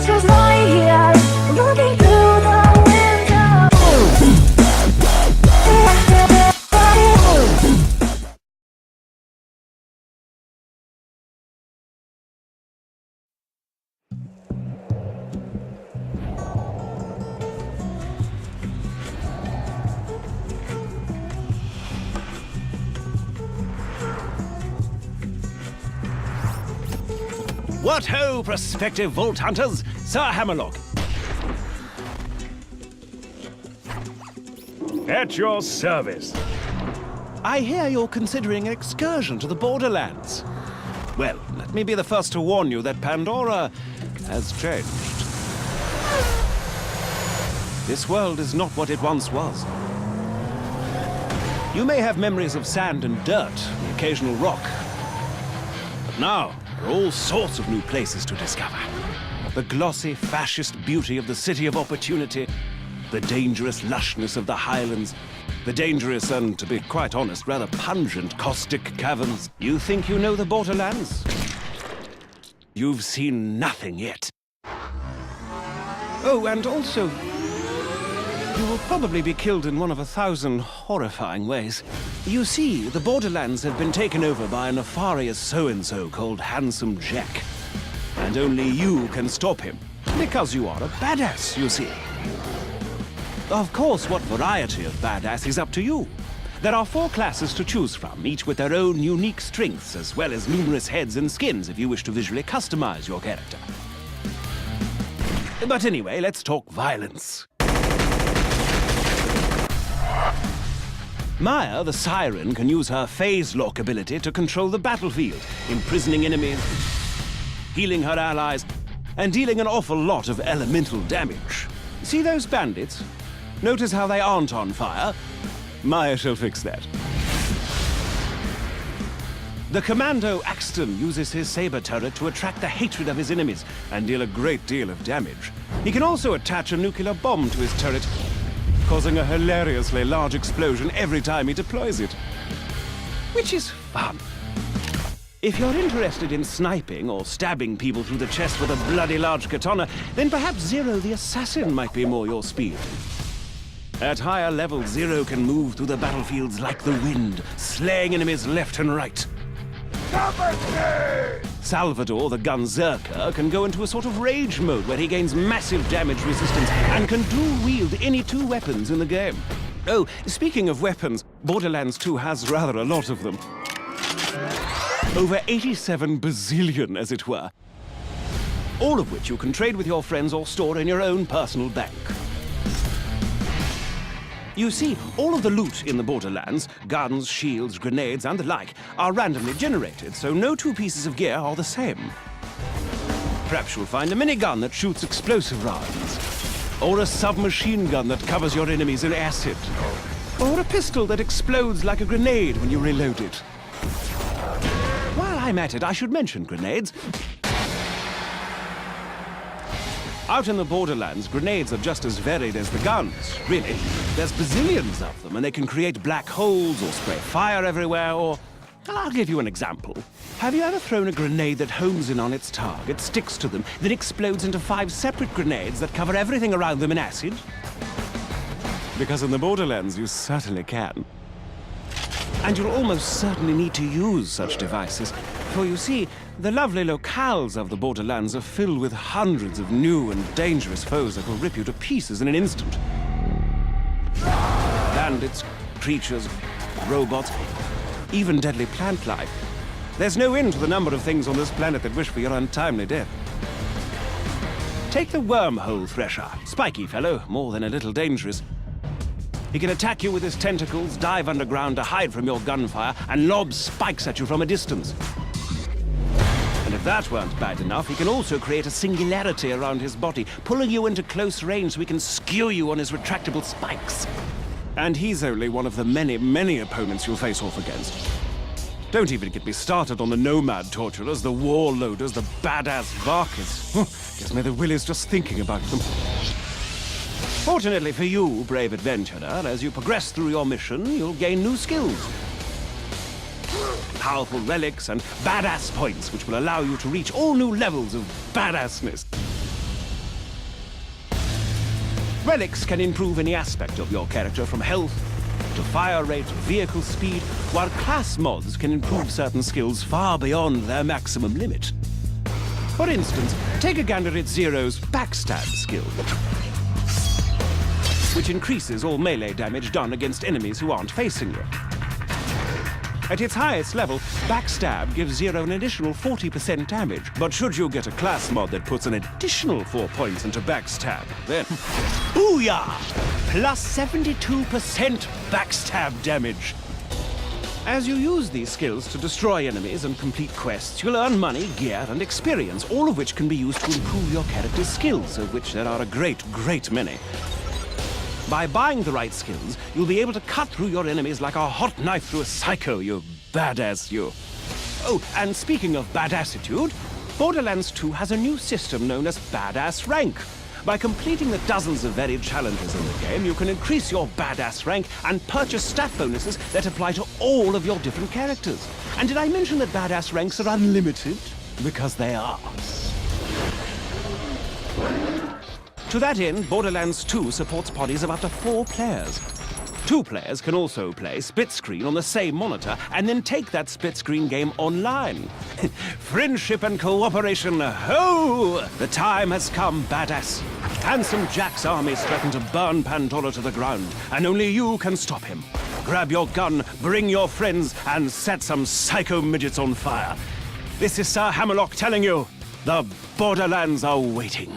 It's just right here, looking through the window. What ho, prospective vault hunters! Sir Hamerlock. At your service. I hear you're considering an excursion to the Borderlands. Well, let me be the first to warn you that Pandora has changed. This world is not what it once was. You may have memories of sand and dirt, the occasional rock. But now, there are all sorts of new places to discover. The glossy, fascist beauty of the City of Opportunity, the dangerous lushness of the Highlands, the dangerous and, to be quite honest, rather pungent caustic caverns. You think you know the Borderlands? You've seen nothing yet. Oh, and also, you will probably be killed in one of 1,000 horrifying ways. You see, the Borderlands have been taken over by a nefarious so-and-so called Handsome Jack. And only you can stop him, because you are a badass, you see. Of course, what variety of badass is up to you. There are 4 classes to choose from, each with their own unique strengths, as well as numerous heads and skins if you wish to visually customize your character. But anyway, let's talk violence. Maya, the Siren, can use her phase lock ability to control the battlefield, imprisoning enemies, healing her allies, and dealing an awful lot of elemental damage. See those bandits? Notice how they aren't on fire? Maya shall fix that. The Commando Axton uses his saber turret to attract the hatred of his enemies and deal a great deal of damage. He can also attach a nuclear bomb to his turret, causing a hilariously large explosion every time he deploys it. Which is fun. If you're interested in sniping or stabbing people through the chest with a bloody large katana, then perhaps Zero the Assassin might be more your speed. At higher levels, Zero can move through the battlefields like the wind, slaying enemies left and right. Salvador, the Gunzerker, can go into a sort of rage mode where he gains massive damage resistance and can dual-wield any 2 weapons in the game. Oh, speaking of weapons, Borderlands 2 has rather a lot of them. Over 87 bazillion, as it were. All of which you can trade with your friends or store in your own personal bank. You see, all of the loot in the Borderlands, guns, shields, grenades, and the like, are randomly generated, so no 2 pieces of gear are the same. Perhaps you'll find a minigun that shoots explosive rounds, or a submachine gun that covers your enemies in acid, or a pistol that explodes like a grenade when you reload it. While I'm at it, I should mention grenades. Out in the Borderlands, grenades are just as varied as the guns, really. There's bazillions of them, and they can create black holes or spray fire everywhere, or... I'll give you an example. Have you ever thrown a grenade that homes in on its target, sticks to them, then explodes into 5 separate grenades that cover everything around them in acid? Because in the Borderlands, you certainly can. And you'll almost certainly need to use such devices. For you see, the lovely locales of the Borderlands are filled with hundreds of new and dangerous foes that will rip you to pieces in an instant. Bandits, creatures, robots, even deadly plant life. There's no end to the number of things on this planet that wish for your untimely death. Take the wormhole thresher. Spiky fellow, more than a little dangerous. He can attack you with his tentacles, dive underground to hide from your gunfire, and lob spikes at you from a distance. And if that weren't bad enough, he can also create a singularity around his body, pulling you into close range so he can skew you on his retractable spikes. And he's only one of the many, many opponents you'll face off against. Don't even get me started on the nomad torturers, the warlorders, the badass Varkas. Gives me the willies just thinking about them. Fortunately for you, brave adventurer, as you progress through your mission, you'll gain new skills. Powerful relics and badass points, which will allow you to reach all new levels of badassness. Relics can improve any aspect of your character from health to fire rate to vehicle speed, while class mods can improve certain skills far beyond their maximum limit. For instance, take a gander at Zero's backstab skill, which increases all melee damage done against enemies who aren't facing you. At its highest level, backstab gives Zero an additional 40% damage. But should you get a class mod that puts an additional 4 points into backstab, then booyah! Plus 72% backstab damage. As you use these skills to destroy enemies and complete quests, you'll earn money, gear, and experience, all of which can be used to improve your character's skills, of which there are a great, great many. By buying the right skills, you'll be able to cut through your enemies like a hot knife through a psycho, you badass you. Oh, and speaking of badassitude, Borderlands 2 has a new system known as Badass Rank. By completing the dozens of varied challenges in the game, you can increase your badass rank and purchase stat bonuses that apply to all of your different characters. And did I mention that badass ranks are unlimited? Because they are. To that end, Borderlands 2 supports parties of up to 4 players. 2 players can also play split screen on the same monitor and then take that split screen game online. Friendship and cooperation, ho! The time has come, badass. Handsome Jack's armies threaten to burn Pandora to the ground, and only you can stop him. Grab your gun, bring your friends, and set some psycho midgets on fire. This is Sir Hamerlock telling you, the Borderlands are waiting.